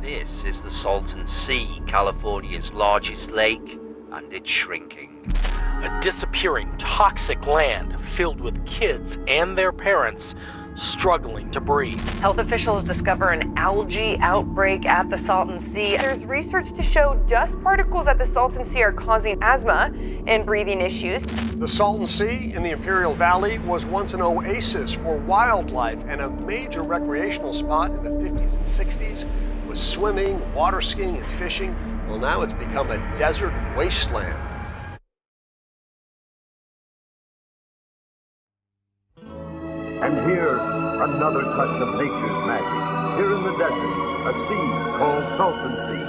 This is the Salton Sea, California's largest lake, and it's shrinking. A disappearing, toxic land filled with kids and their parents struggling to breathe. Health officials discover an algae outbreak at the Salton Sea. There's research to show dust particles at the Salton Sea are causing asthma and breathing issues. The Salton Sea in the Imperial Valley was once an oasis for wildlife and a major recreational spot in the 50s and 60s with swimming, water skiing, and fishing. Well, now it's become a desert wasteland. And here, another touch of nature's magic. Here in the desert, a sea called Salton Sea.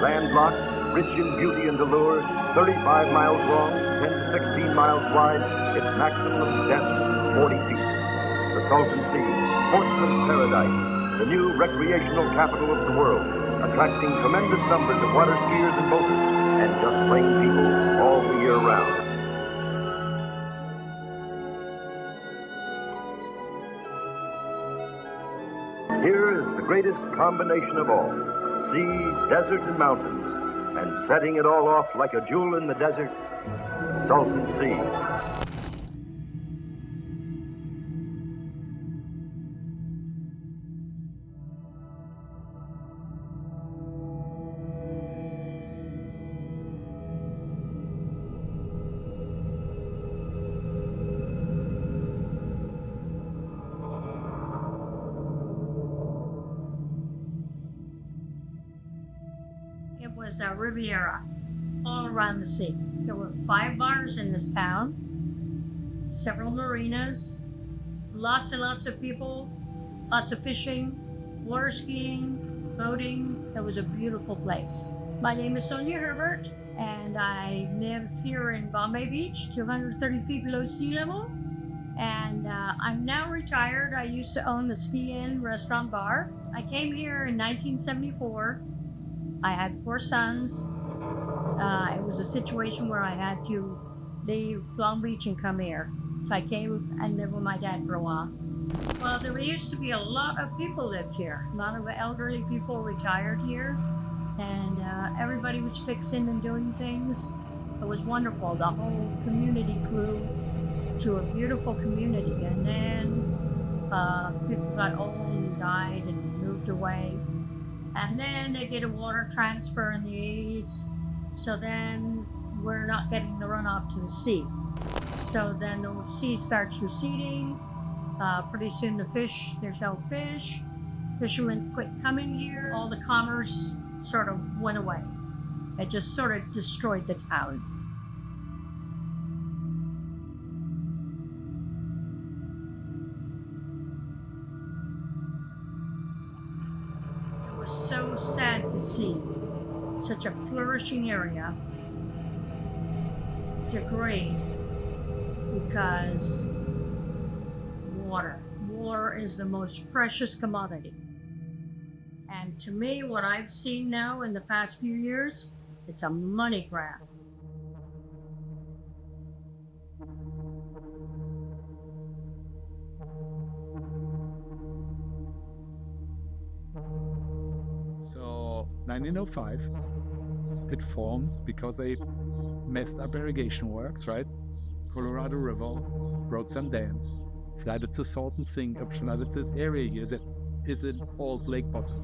Landlocked, rich in beauty and allure, 35 miles long, 10 to 16 miles wide, its maximum depth, 40 feet. The Salton Sea, sportsman's paradise, the new recreational capital of the world, attracting tremendous numbers of water skiers and boaters, and just plain people all the year round. Here is the greatest combination of all, sea, desert, and mountains, and setting it all off like a jewel in the desert, Salton Sea. It was a Riviera all around the sea. There were 5 bars in this town, several marinas, lots and lots of people, lots of fishing, water skiing, boating. It was a beautiful place. My name is Sonia Herbert, and I live here in Bombay Beach, 230 feet below sea level. And I'm now retired. I used to own the Ski Inn restaurant bar. I came here in 1974. I had 4 sons. It was a situation where I had to leave Long Beach and come here. So I came and lived with my dad for a while. Well, there used to be a lot of people lived here. A lot of elderly people retired here. And everybody was fixing and doing things. It was wonderful. The whole community grew to a beautiful community. And then people got old and died and moved away. And then they did a water transfer in the 80s. So then we're not getting the runoff to the sea. So then the sea starts receding. Pretty soon there's no fish. Fishermen quit coming here. All the commerce sort of went away. It just sort of destroyed the town. It was so sad to see such a flourishing area degrade because water is the most precious commodity. And to me, what I've seen now in the past few years, it's a money grab. So 1905, it formed because they messed up irrigation works, right? Colorado River broke some dams, flooded the Salton Sea, flooded this area here that is an old lake bottom,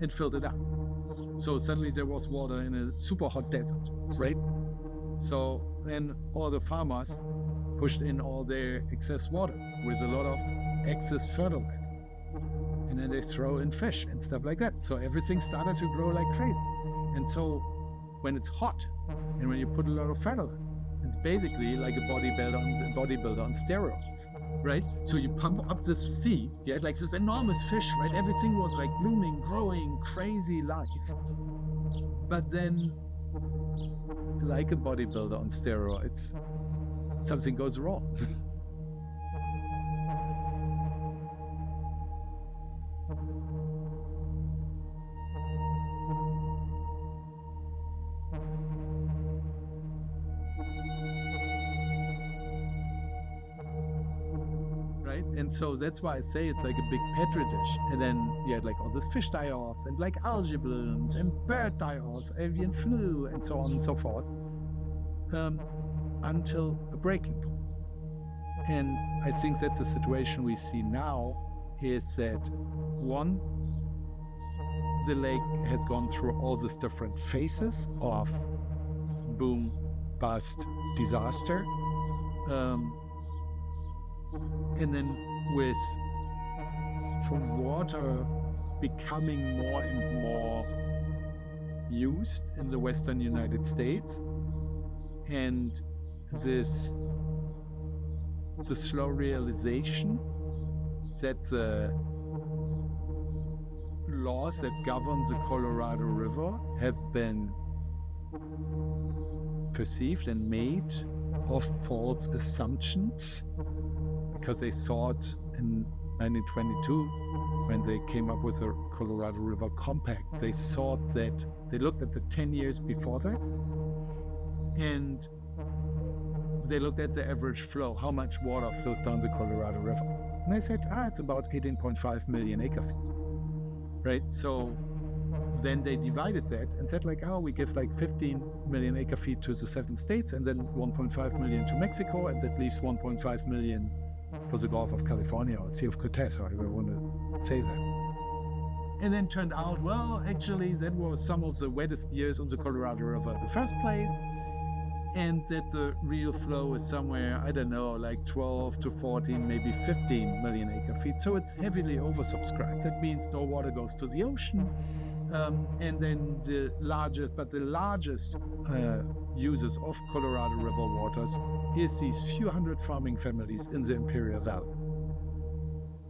and filled it up. So suddenly there was water in a super hot desert, right? So then all the farmers pushed in all their excess water with a lot of excess fertilizer. And then they throw in fish and stuff like that. So everything started to grow like crazy. And so when it's hot and when you put a lot of fertilizer, it's basically like a bodybuilder on steroids, right? So you pump up the sea, you had like this enormous fish, right? Everything was like blooming, growing, crazy life. But then, like a bodybuilder on steroids, something goes wrong. And so that's why I say it's like a big petri dish. And then you had like all those fish die-offs and like algae blooms and bird die-offs, avian flu, and so on and so forth, until a breaking point. And I think that's the situation we see now, is that one, the lake has gone through all these different phases of boom, bust, disaster. And then with water becoming more and more used in the Western United States, and the slow realization that the laws that govern the Colorado River have been perceived and made of false assumptions, because they thought in 1922, when they came up with the Colorado River Compact, they thought that they looked at the 10 years before that, and they looked at the average flow, how much water flows down the Colorado River. And they said, it's about 18.5 million acre feet, right? So then they divided that and said like, we give like 15 million acre feet to the 7 states, and then 1.5 million to Mexico, and at least 1.5 million for the Gulf of California or Sea of Cortez, however you want to say that. And then turned out, well, actually that was some of the wettest years on the Colorado River in the first place, and that the real flow is somewhere, I don't know, like 12 to 14, maybe 15 million acre feet. So it's heavily oversubscribed. That means no water goes to the ocean. And then the largest users of Colorado River waters is these few hundred farming families in the Imperial Valley.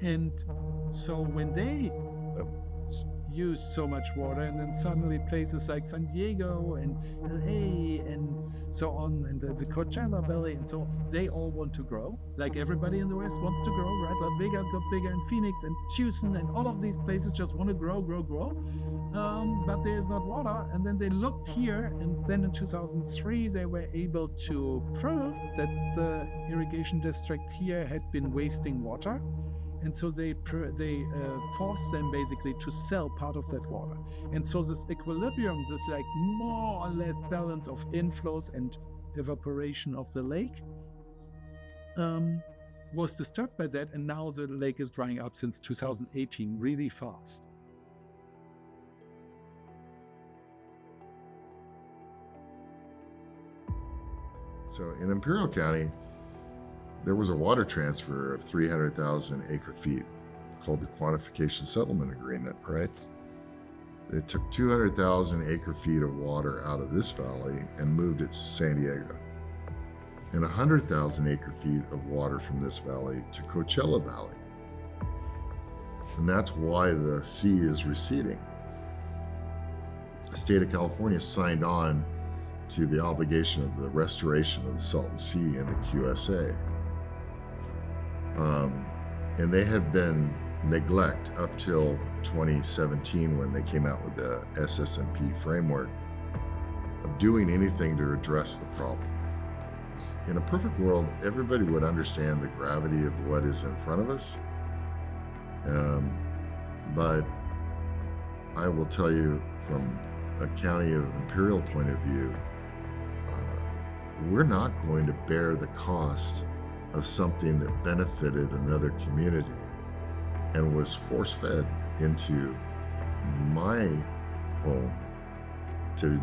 And so when they use so much water, and then suddenly places like San Diego and LA and so on, and the Coachella Valley and so on, they all want to grow. Like everybody in the West wants to grow, right? Las Vegas got bigger, and Phoenix and Tucson and all of these places just want to grow. But there is not water. And then they looked here, and then in 2003 they were able to prove that the irrigation district here had been wasting water. And so they forced them basically to sell part of that water. And so this equilibrium, this like more or less balance of inflows and evaporation of the lake, was disturbed by that. And now the lake is drying up since 2018 really fast. So in Imperial County, there was a water transfer of 300,000 acre feet called the Quantification Settlement Agreement, right? It took 200,000 acre feet of water out of this valley and moved it to San Diego, and 100,000 acre feet of water from this valley to Coachella Valley. And that's why the sea is receding. The state of California signed on to the obligation of the restoration of the Salton Sea in the QSA. And they have been neglect up till 2017, when they came out with the SSMP framework, of doing anything to address the problem. In a perfect world, everybody would understand the gravity of what is in front of us. But I will tell you, from a county of Imperial point of view, we're not going to bear the cost of something that benefited another community and was force-fed into my home to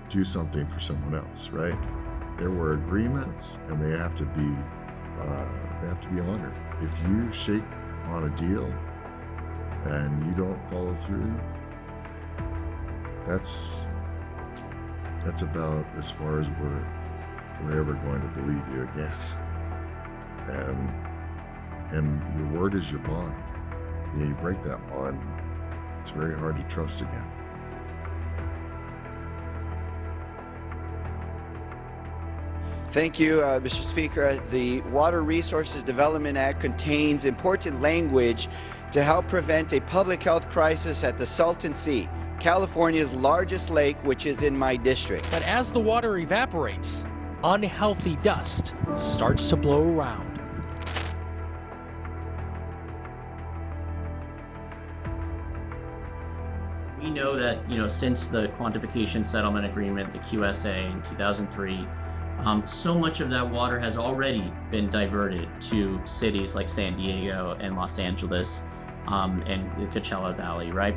do something for someone else, right? There were agreements, and they have to be honored. If you shake on a deal and you don't follow through, that's about as far as we're ever going to believe you again. And your word is your bond. You break that bond, it's very hard to trust again. Thank you, Mr. Speaker. The Water Resources Development Act contains important language to help prevent a public health crisis at the Salton Sea, California's largest lake, which is in my district. But as the water evaporates, unhealthy dust starts to blow around. We know that, since the Quantification Settlement Agreement, the QSA in 2003, so much of that water has already been diverted to cities like San Diego and Los Angeles, and the Coachella Valley, right?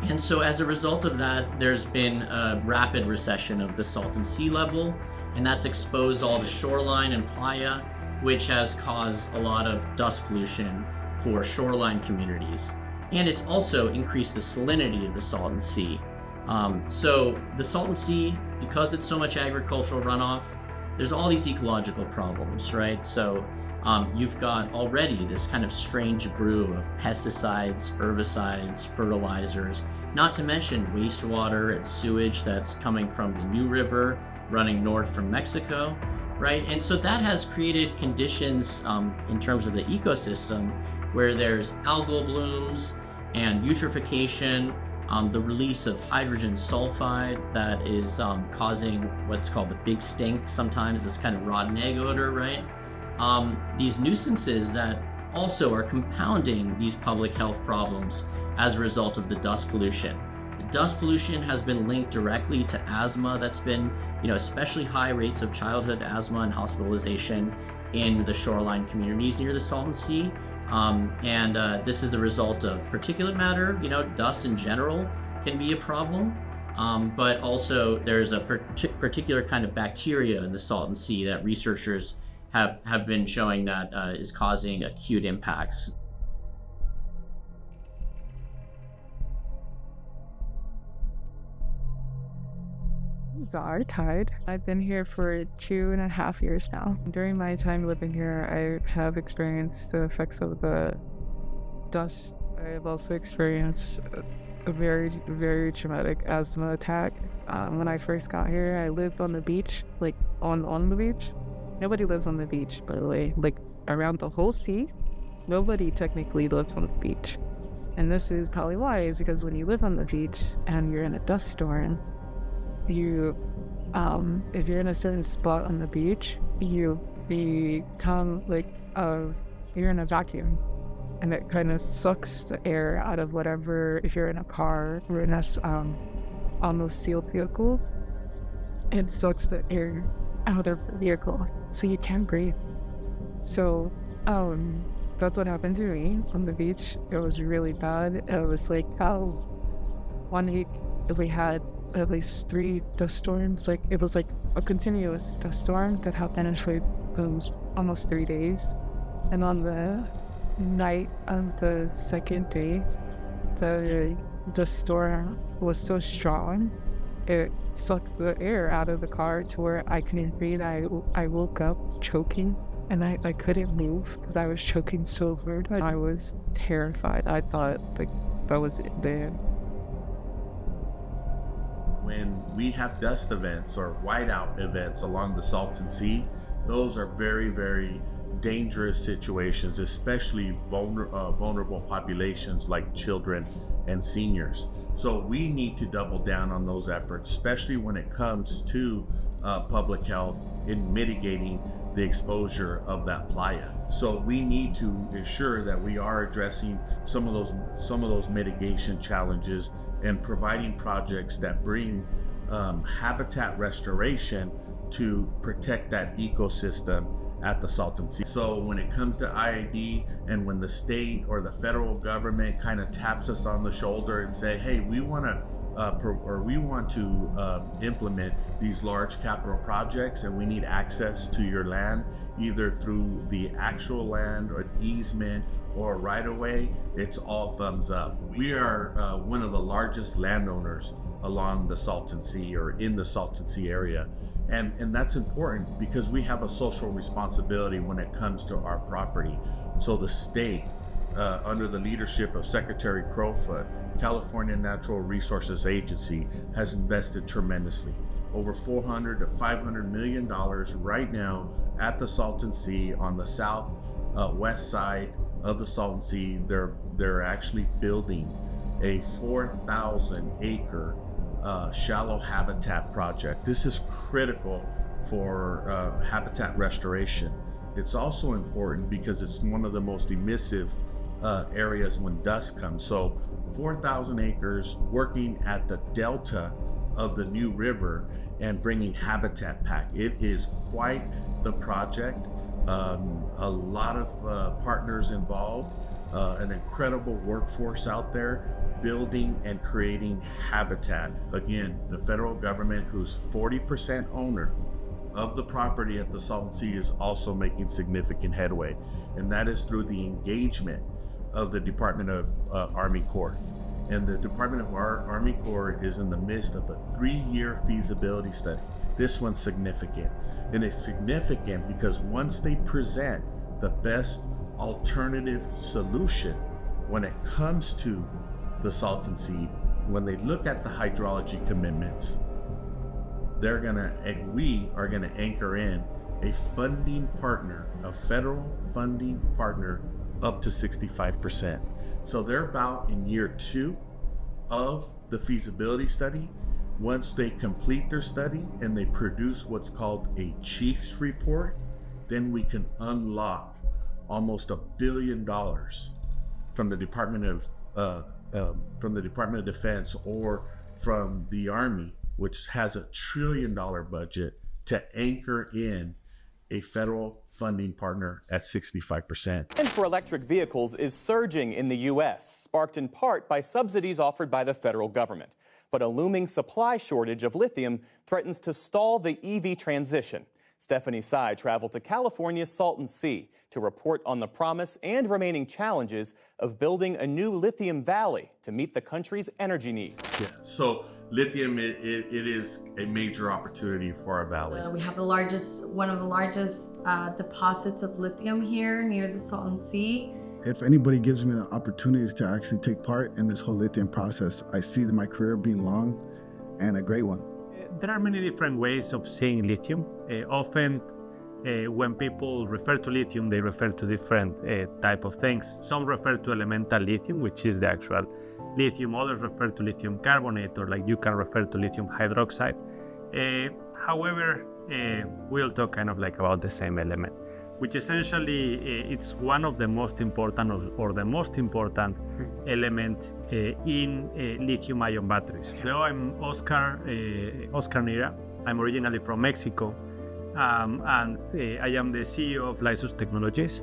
And so as a result of that, there's been a rapid recession of the Salton Sea level, and that's exposed all the shoreline and playa, which has caused a lot of dust pollution for shoreline communities. And it's also increased the salinity of the Salton Sea. So the Salton Sea, because it's so much agricultural runoff, there's all these ecological problems, right? So you've got already this kind of strange brew of pesticides, herbicides, fertilizers, not to mention wastewater and sewage that's coming from the New River running north from Mexico, right? And so that has created conditions in terms of the ecosystem where there's algal blooms and eutrophication, the release of hydrogen sulfide that is causing what's called the big stink sometimes, this kind of rotten egg odor, right? These nuisances that also are compounding these public health problems as a result of the dust pollution. The dust pollution has been linked directly to asthma. That's been, especially high rates of childhood asthma and hospitalization in the shoreline communities near the Salton Sea. This is the result of particulate matter. Dust in general can be a problem, but also there's a particular kind of bacteria in the Salton Sea that researchers have been showing that is causing acute impacts. Czar Tide. I've been here for 2.5 years now. During my time living here, I have experienced the effects of the dust. I have also experienced a very, very traumatic asthma attack. When I first got here, I lived on the beach, like on the beach. Nobody lives on the beach, by the way. Like around the whole sea, nobody technically lives on the beach. And this is probably why, is because when you live on the beach and you're in a dust storm, you if you're in a certain spot on the beach, you become you're in a vacuum, and it kind of sucks the air out of whatever. If you're in a car or in a almost sealed vehicle, it sucks the air out of the vehicle, so you can't breathe. So that's what happened to me on the beach. It was really bad. It was like 1 week we had at least 3 dust storms. Like it was like a continuous dust storm that happened for those almost 3 days. And on the night of the second day, the storm was so strong, it sucked the air out of the car to where I couldn't breathe. I woke up choking, and I couldn't move because I was choking so hard. I was terrified. I thought like that was it then. When we have dust events or whiteout events along the Salton Sea, those are very, very dangerous situations, especially vulnerable populations like children and seniors. So we need to double down on those efforts, especially when it comes to public health in mitigating the exposure of that playa. So we need to ensure that we are addressing some of those mitigation challenges and providing projects that bring habitat restoration to protect that ecosystem at the Salton Sea. So when it comes to IID, and when the state or the federal government kind of taps us on the shoulder and say, hey, we want to implement these large capital projects, and we need access to your land, either through the actual land or easement or right away, it's all thumbs up. We are one of the largest landowners along the Salton Sea or in the Salton Sea area. And that's important because we have a social responsibility when it comes to our property. So the state, under the leadership of Secretary Crowfoot, California Natural Resources Agency, has invested tremendously. Over $400 to $500 million right now at the Salton Sea on the west side of the Salton Sea. They're actually building a 4,000 acre shallow habitat project. This is critical for habitat restoration. It's also important because it's one of the most emissive areas when dusk comes. So 4,000 acres working at the delta of the New River and bringing habitat back. It is quite the project. A lot of partners involved, an incredible workforce out there building and creating habitat. Again, the federal government, who's 40% owner of the property at the Salton Sea, is also making significant headway, and that is through the engagement of the Department of Army Corps. And the Department of Army Corps is in the midst of a 3-year feasibility study. This one's significant, and it's significant because once they present the best alternative solution when it comes to the Salton Sea, when they look at the hydrology commitments, we are gonna anchor in a funding partner, a federal funding partner up to 65%. So they're about in year 2 of the feasibility study. Once they complete their study and they produce what's called a Chiefs report, then we can unlock almost $1 billion from the Department of Defense or from the Army, which has $1 trillion budget, to anchor in a federal funding partner at 65%. Demand for electric vehicles is surging in the U.S., sparked in part by subsidies offered by the federal government. But a looming supply shortage of lithium threatens to stall the EV transition. Stephanie Tsai traveled to California's Salton Sea to report on the promise and remaining challenges of building a new lithium valley to meet the country's energy needs. Yeah, so lithium, it is a major opportunity for our valley. We have one of the largest deposits of lithium here near the Salton Sea. If anybody gives me the opportunity to actually take part in this whole lithium process, I see my career being long and a great one. There are many different ways of seeing lithium. Often when people refer to lithium, they refer to different type of things. Some refer to elemental lithium, which is the actual lithium. Others refer to lithium carbonate, or like you can refer to lithium hydroxide. However, we'll talk kind of like about the same element, which essentially it's one of the most important or the most important element in lithium-ion batteries. Hello, I'm Oscar Nira. I'm originally from Mexico, and I am the CEO of Lysus Technologies,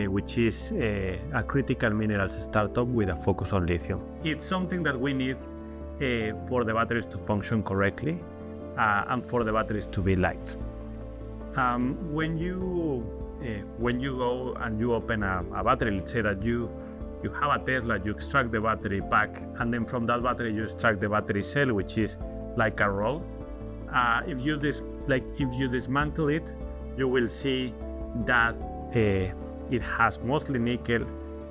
which is a critical minerals startup with a focus on lithium. It's something that we need for the batteries to function correctly and for the batteries to be light. When you go and you open a battery, let's say that you have a Tesla, you extract the battery pack, and then from that battery you extract the battery cell, which is like a roll. If you dismantle it, you will see that it has mostly nickel,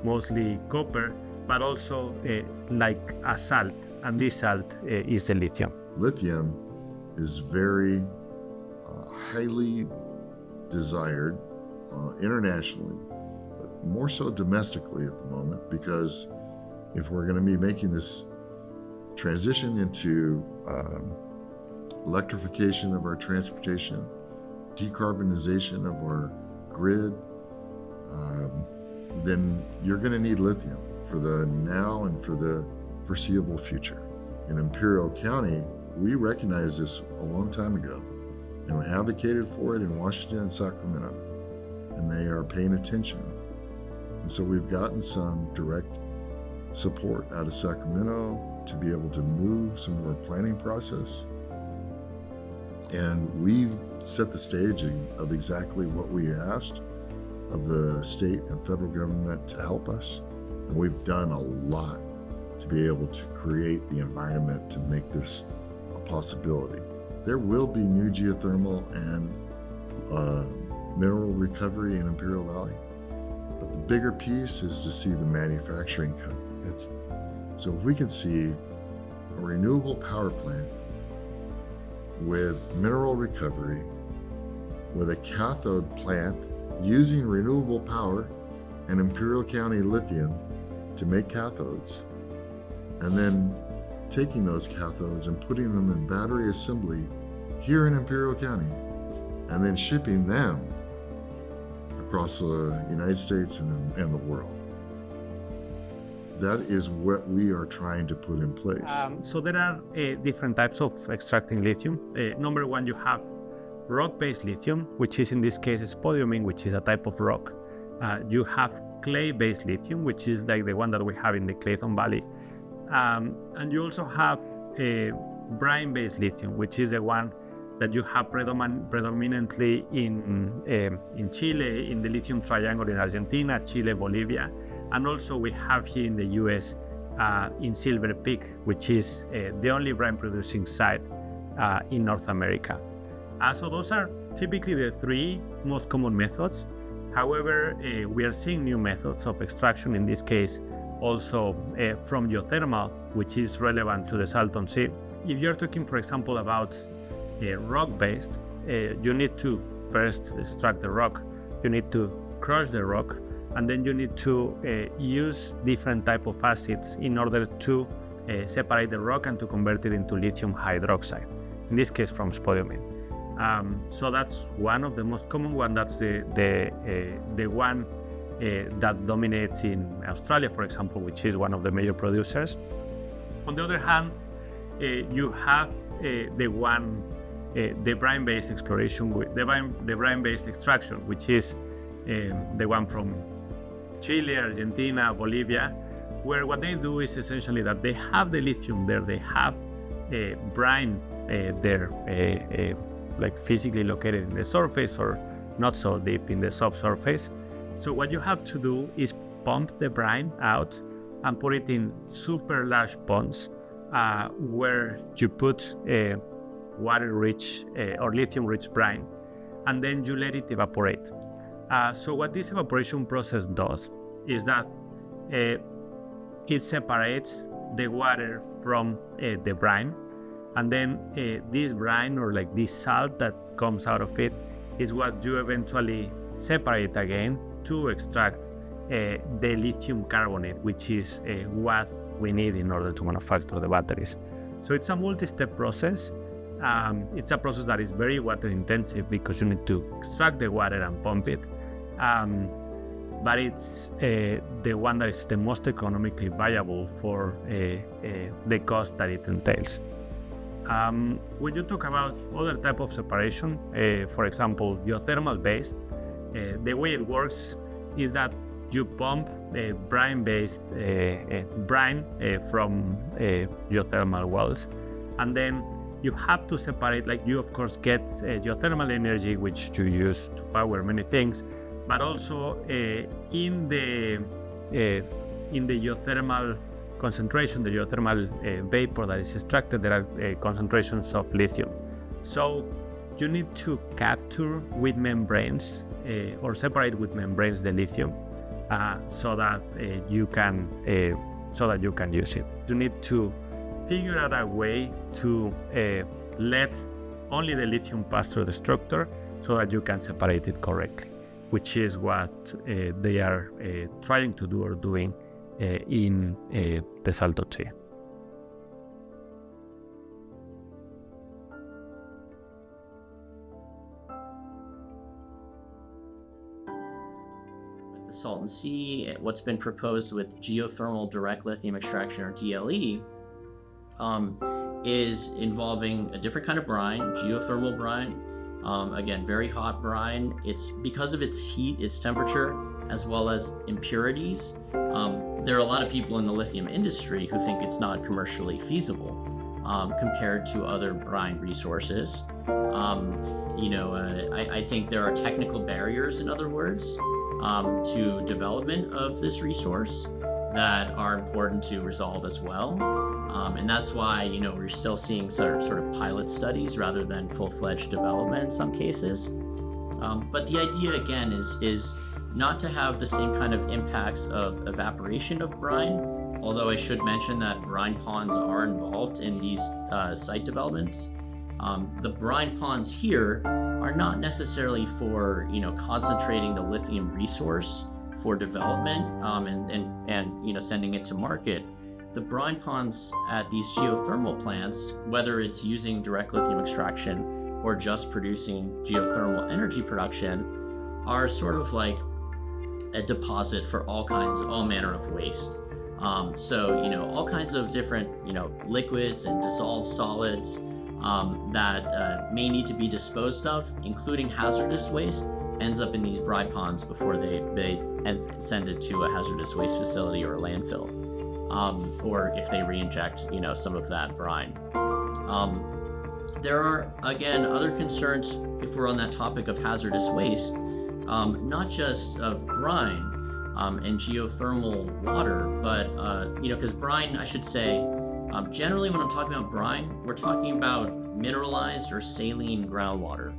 mostly copper, but also like a salt, and this salt is the lithium. Lithium is very highly desired internationally, but more so domestically at the moment, because if we're going to be making this transition into electrification of our transportation, decarbonization of our grid, then you're going to need lithium for the now and for the foreseeable future. In Imperial County, we recognized this a long time ago and advocated for it in Washington and Sacramento, and they are paying attention. And so we've gotten some direct support out of Sacramento to be able to move some of our planning process. And we set the stage of exactly what we asked of the state and federal government to help us. And we've done a lot to be able to create the environment to make this a possibility. There will be new geothermal and mineral recovery in Imperial Valley, but the bigger piece is to see the manufacturing come. So if we can see a renewable power plant with mineral recovery, with a cathode plant using renewable power and Imperial County lithium to make cathodes, and then taking those cathodes and putting them in battery assembly here in Imperial County, and then shipping them across the United States and the world. That is what we are trying to put in place. So there are different types of extracting lithium. Number one, you have rock-based lithium, which is in this case spodumene, which is a type of rock. You have clay-based lithium, which is like the one that we have in the Clayton Valley. And you also have brine-based lithium, which is the one that you have predominantly in Chile, in the lithium triangle in Argentina, Chile, Bolivia. And also we have here in the US in Silver Peak, which is the only brine producing site in North America. So those are typically the three most common methods. However, we are seeing new methods of extraction, in this case also from geothermal, which is relevant to the Salton Sea. If you're talking, for example, about rock-based, you need to first extract the rock, you need to crush the rock, and then you need to use different type of acids in order to separate the rock and to convert it into lithium hydroxide, in this case from spodumene. So that's one of the most common one. That's the one that dominates in Australia, for example, which is one of the major producers. On the other hand, you have the brine-based exploration, the brine-based extraction, which is the one from Chile, Argentina, Bolivia, where what they do is essentially that they have the lithium there, they have brine there, like physically located in the surface or not so deep in the subsurface. So what you have to do is pump the brine out and put it in super large ponds where you put water-rich or lithium-rich brine, and then you let it evaporate. So what this evaporation process does is that it separates the water from the brine, and then this brine, or like this salt that comes out of it, is what you eventually separate again to extract the lithium carbonate, which is what we need in order to manufacture the batteries. So it's a multi-step process. It's a process that is very water intensive because you need to extract the water and pump it. But it's the one that is the most economically viable for the cost that it entails. When you talk about other type of separation, for example, geothermal based, the way it works is that you pump brine-based brine from geothermal wells, and then you have to separate, like you of course get geothermal energy, which you use to power many things, but also in the geothermal concentration, the geothermal vapor that is extracted, there are concentrations of lithium. So you need to capture with membranes or separate with membranes the lithium so that you can use it. You need to figure out a way to let only the lithium pass through the structure so that you can separate it correctly, which is what they are trying to do or doing in the Salton Sea. The Salton Sea, what's been proposed with geothermal direct lithium extraction, or DLE, is involving a different kind of brine, geothermal brine. Again, very hot brine. It's because of its heat, its temperature, as well as impurities. There are a lot of people in the lithium industry who think it's not commercially feasible compared to other brine resources. I think there are technical barriers, in other words, to development of this resource that are important to resolve as well. And that's why, we're still seeing sort of pilot studies rather than full-fledged development in some cases. But the idea, again, is not to have the same kind of impacts of evaporation of brine, although I should mention that brine ponds are involved in these site developments. The brine ponds here are not necessarily for, concentrating the lithium resource for development and sending it to market. The brine ponds at these geothermal plants, whether it's using direct lithium extraction or just producing geothermal energy production, are sort of like a deposit for all manner of waste. So, all kinds of different, liquids and dissolved solids that may need to be disposed of, including hazardous waste, ends up in these brine ponds before they send it to a hazardous waste facility or a landfill, or if they re-inject, some of that brine. There are, again, other concerns if we're on that topic of hazardous waste, not just of brine and geothermal water, but, because brine, I should say, generally when I'm talking about brine, we're talking about mineralized or saline groundwater.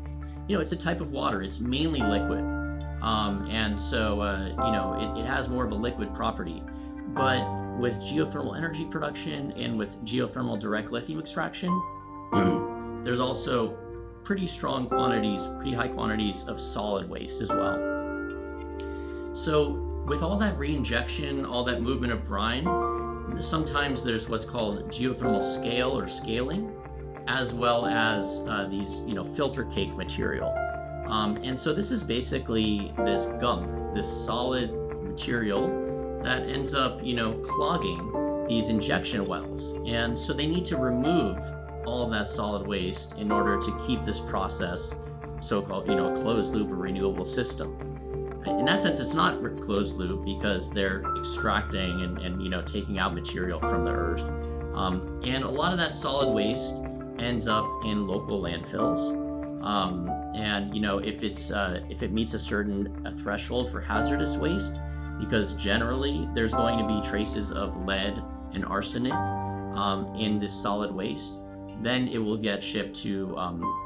It's a type of water, it's mainly liquid. And so, it has more of a liquid property. But with geothermal energy production and with geothermal direct lithium extraction, there's also pretty high quantities of solid waste as well. So with all that reinjection, all that movement of brine, sometimes there's what's called geothermal scale or scaling, as well as these, filter cake material. And so this is basically this gunk, this solid material that ends up, clogging these injection wells. And so they need to remove all of that solid waste in order to keep this process so-called, a closed loop or renewable system. In that sense, it's not closed loop because they're extracting and taking out material from the earth. And a lot of that solid waste ends up in local landfills. And if it meets a certain threshold for hazardous waste, because generally there's going to be traces of lead and arsenic in this solid waste, then it will get shipped to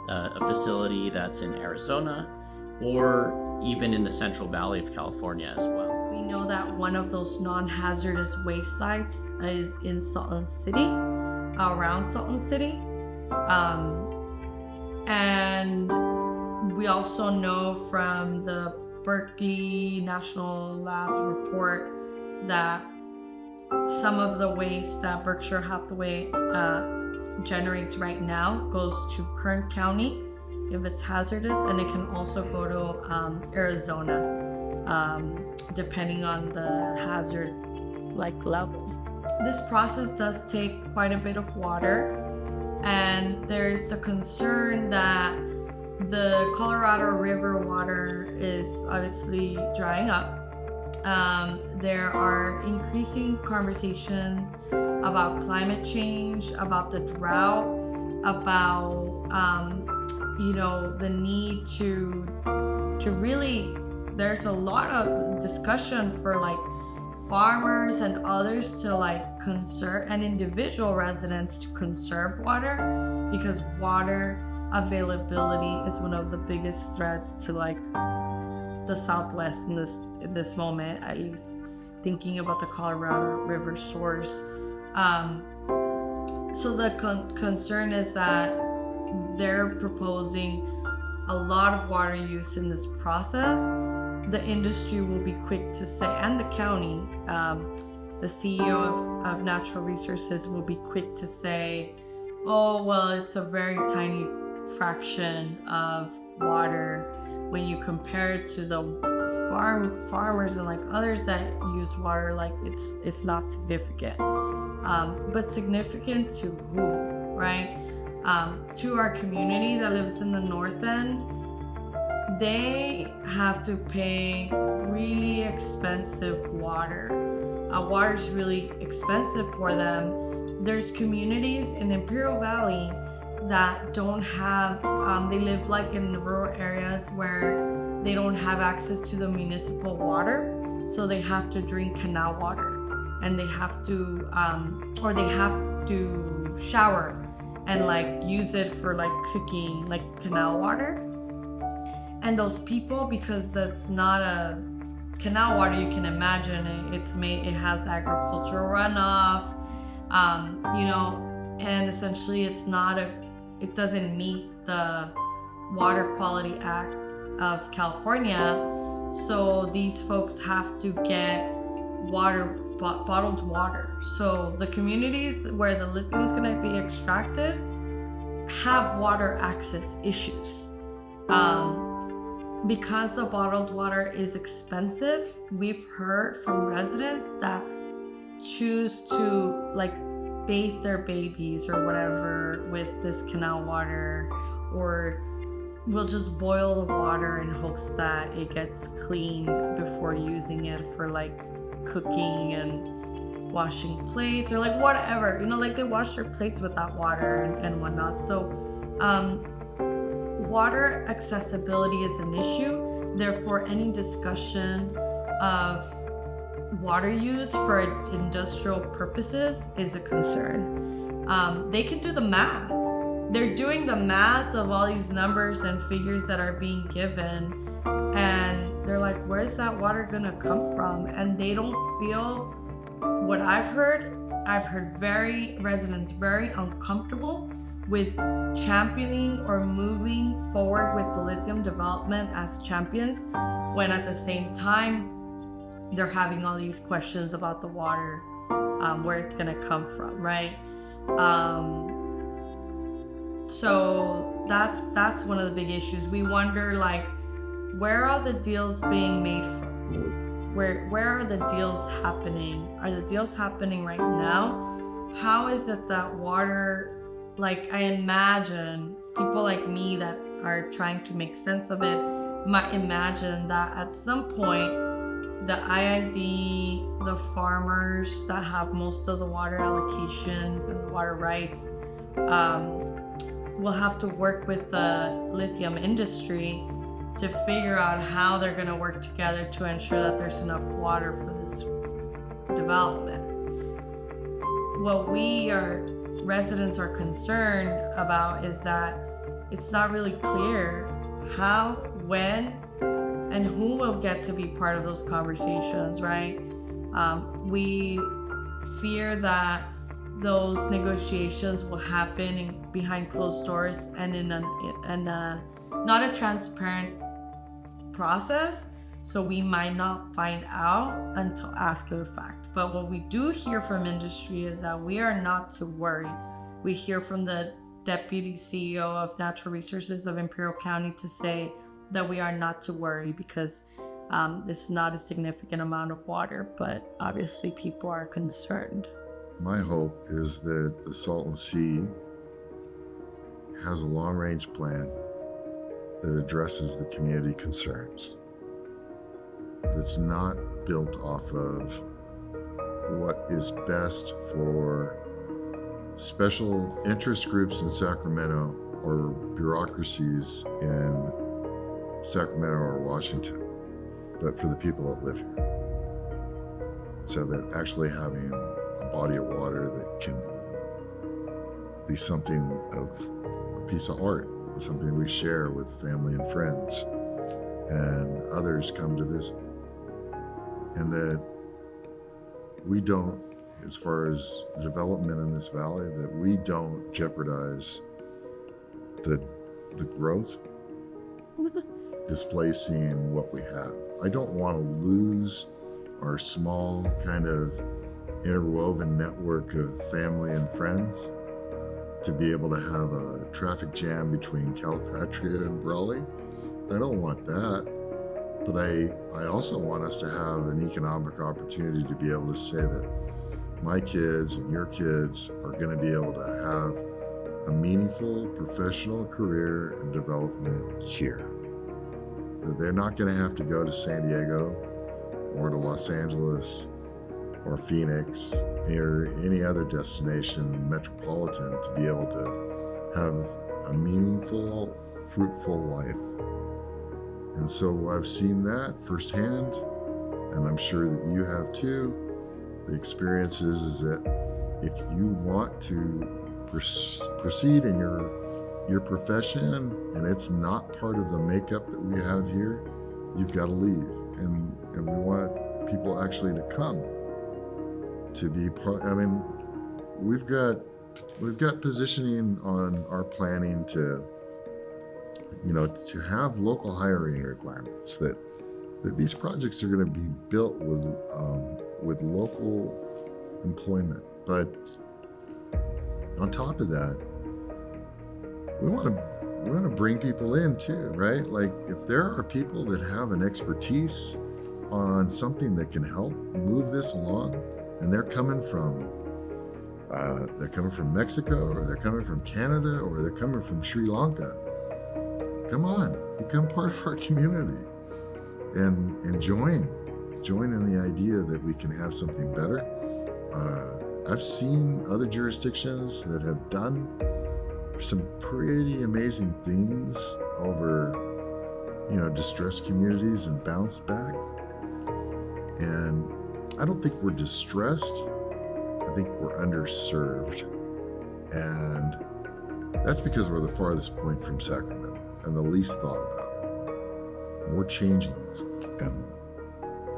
a facility that's in Arizona or even in the Central Valley of California as well. We know that one of those non-hazardous waste sites is in Salton City, around Salton City. And we also know from the Berkeley National Lab report that some of the waste that Berkshire Hathaway generates right now goes to Kern County if it's hazardous, and it can also go to Arizona depending on the hazard level. This process does take quite a bit of water, and there's the concern that the Colorado River water is obviously drying up. There are increasing conversations about climate change, about the drought, about the need to really, there's a lot of discussion for farmers and others to conserve, and individual residents to conserve water, because water availability is one of the biggest threats to the Southwest in this moment, at least thinking about the Colorado River source. So the concern is that they're proposing a lot of water use in this process. The industry will be quick to say, and the county, the CEO of Natural Resources will be quick to say, oh, well, it's a very tiny fraction of water when you compare it to the farmers and others that use water. It's not significant, but significant to who, right? To our community that lives in the North End, they have to pay really expensive water. Water's really expensive for them. There's communities in Imperial Valley that don't have, they live in rural areas where they don't have access to the municipal water, so they have to drink canal water, and they have to, or they have to shower and use it for cooking, canal water. And those people, because that's not a canal water, you can imagine it has agricultural runoff, and essentially it doesn't meet the Water Quality Act of California. So these folks have to get bottled water. So the communities where the lithium is going to be extracted have water access issues. Because the bottled water is expensive, we've heard from residents that choose to like bathe their babies or whatever with this canal water, or will just boil the water in hopes that it gets clean before using it for like cooking and washing plates or like whatever, you know, like they wash their plates with that water and whatnot. So water accessibility is an issue. Therefore, any discussion of water use for industrial purposes is a concern. They can do the math. They're doing the math of all these numbers and figures that are being given, and they're like, where's that water gonna come from? And they don't feel what I've heard residents very uncomfortable with championing or moving forward with the lithium development as champions, when at the same time they're having all these questions about the water, where it's gonna come from, right? So that's one of the big issues. We wonder, like, where are the deals being made from? Where are the deals happening? Are the deals happening right now? How is it that water, like, I imagine people like me that are trying to make sense of it might imagine that at some point the IID, the farmers that have most of the water allocations and water rights, will have to work with the lithium industry to figure out how they're going to work together to ensure that there's enough water for this development. What residents are concerned about is that it's not really clear how, when, and who will get to be part of those conversations, right? We fear that those negotiations will happen behind closed doors and in not a transparent process, so we might not find out until after the fact. But what we do hear from industry is that we are not to worry. We hear from the Deputy CEO of Natural Resources of Imperial County to say that we are not to worry because this is not a significant amount of water, but obviously people are concerned. My hope is that the Salton Sea has a long-range plan that addresses the community concerns. That's not built off of what is best for special interest groups in Sacramento or bureaucracies in Sacramento or Washington, but for the people that live here. So that actually having a body of water that can be something of a piece of art, something we share with family and friends, and others come to visit. And that we don't, as far as the development in this valley, that we don't jeopardize the growth, displacing what we have. I don't want to lose our small kind of interwoven network of family and friends to be able to have a traffic jam between Calipatria and Brawley. I don't want that. But I also want us to have an economic opportunity to be able to say that my kids and your kids are going to be able to have a meaningful professional career and development here. That they're not going to have to go to San Diego or to Los Angeles or Phoenix or any other destination metropolitan to be able to have a meaningful, fruitful life. And so I've seen that firsthand, and I'm sure that you have too. The experience is that if you want to proceed in your profession and it's not part of the makeup that we have here, you've got to leave. And we want people actually to come to be part. I mean, we've got positioning on our planning to have local hiring requirements, that these projects are going to be built with local employment. But on top of that, we want to bring people in too, right? Like if there are people that have an expertise on something that can help move this along, and they're coming from Mexico, or they're coming from Canada, or they're coming from Sri Lanka. Come on, become part of our community, and join in the idea that we can have something better. I've seen other jurisdictions that have done some pretty amazing things over, distressed communities and bounced back. And I don't think we're distressed. I think we're underserved. And that's because we're the farthest point from Sacramento and the least thought about. We're changing. And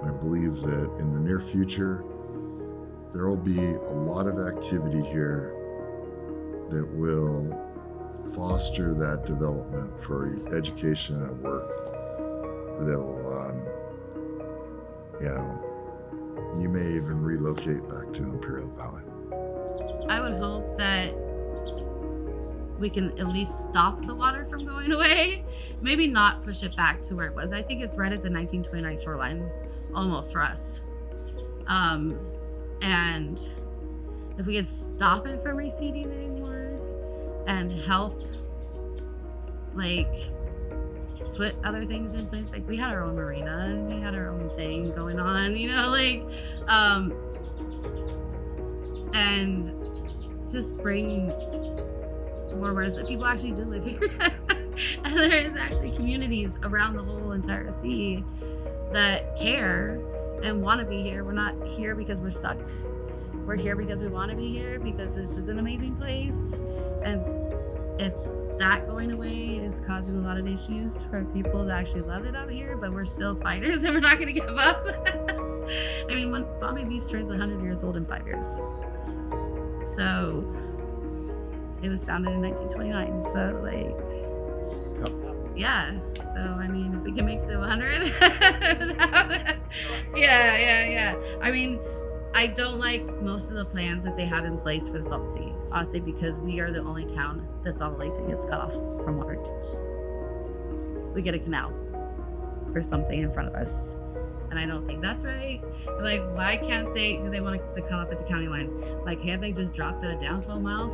I believe that in the near future, there will be a lot of activity here that will foster that development for education and work that will, you may even relocate back to Imperial Valley. I would hope that we can at least stop the water from going away. Maybe not push it back to where it was. I think it's right at the 1929 shoreline, almost for us. And if we could stop it from receding anymore and help, put other things in place. Like, we had our own marina and we had our own thing going on, and just bring more awareness that people actually do live here. And there is actually communities around the whole entire sea that care and want to be here. We're not here because we're stuck. We're here because we want to be here, because this is an amazing place. And if that going away is causing a lot of issues for people that actually love it out here, but we're still fighters and we're not going to give up. I mean, when Bombay Beach turns 100 years old in 5 years. So it was founded in 1929. So yeah. So I mean, if we can make it to 100, yeah. I mean, I don't like most of the plans that they have in place for the Salton Sea, honestly, because we are the only town that's on the lake that gets cut off from water. We get a canal or something in front of us, and I don't think that's right. Like, why can't they? Because they want to cut off at the county line. Like, can't they just drop that down 12 miles,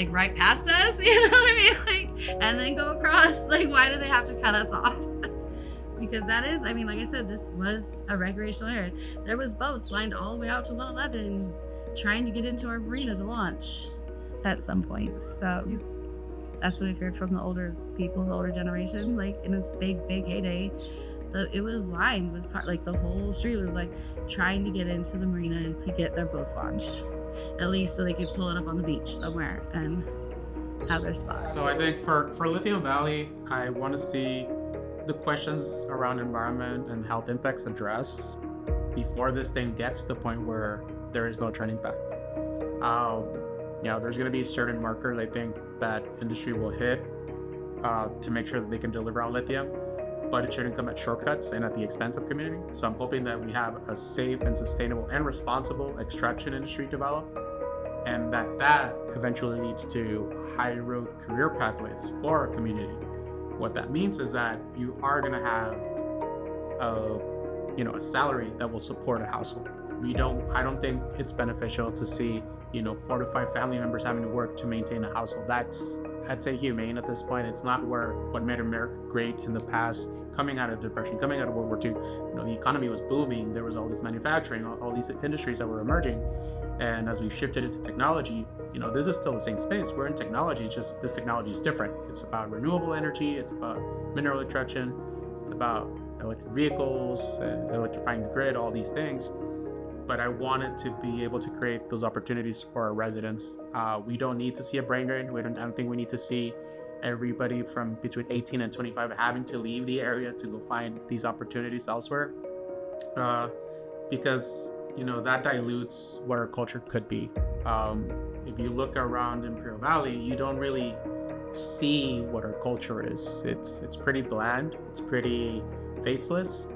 right past us? You know what I mean? And then go across. Why do they have to cut us off? Because that is, I mean, like I said, this was a recreational area. There was boats lined all the way out to 111 trying to get into our marina to launch at some point. So that's what I've heard from the older people, the older generation, in its big heyday. It was lined with the whole street was trying to get into the marina to get their boats launched, at least so they could pull it up on the beach somewhere and have their spot. So I think for Lithium Valley, I want to see the questions around environment and health impacts addressed before this thing gets to the point where there is no turning back. There's going to be certain markers I think that industry will hit to make sure that they can deliver on lithium, but it shouldn't come at shortcuts and at the expense of community. So I'm hoping that we have a safe and sustainable and responsible extraction industry develop, and that eventually leads to high road career pathways for our community. What that means is that you are going to have a salary that will support a household. I don't think it's beneficial to see 4 to 5 family members having to work to maintain a household. That's, I'd say, humane at this point. It's not what made America great in the past. Coming out of the Depression, coming out of World War II, the economy was booming. There was all this manufacturing, all these industries that were emerging. And as we've shifted into technology, this is still the same space. We're in technology, just this technology is different. It's about renewable energy, it's about mineral extraction, it's about electric vehicles, electrifying the grid, all these things. But I wanted to be able to create those opportunities for our residents. We don't need to see a brain drain. I don't think we need to see everybody from between 18 and 25 having to leave the area to go find these opportunities elsewhere. Because that dilutes what our culture could be. If you look around Imperial Valley, you don't really see what our culture is. It's pretty bland, it's pretty faceless,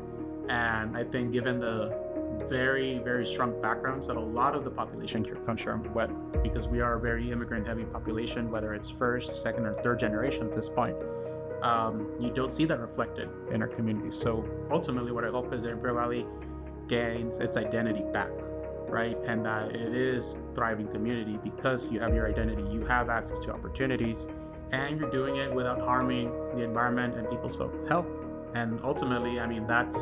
and I think given the very, very strong backgrounds that a lot of the population here comes from, because we are a very immigrant-heavy population, whether it's first, second, or third generation at this point, you don't see that reflected in our community. So ultimately, what I hope is that Imperial Valley gains its identity back. right? And that it is thriving community because you have your identity, you have access to opportunities, and you're doing it without harming the environment and people's health. And ultimately, I mean, that's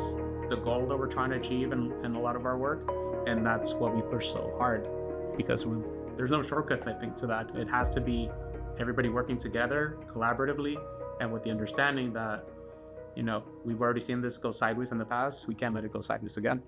the goal that we're trying to achieve in a lot of our work. And that's what we push so hard, because there's no shortcuts, I think, to that. It has to be everybody working together collaboratively and with the understanding that, you know, we've already seen this go sideways in the past. We can't let it go sideways again.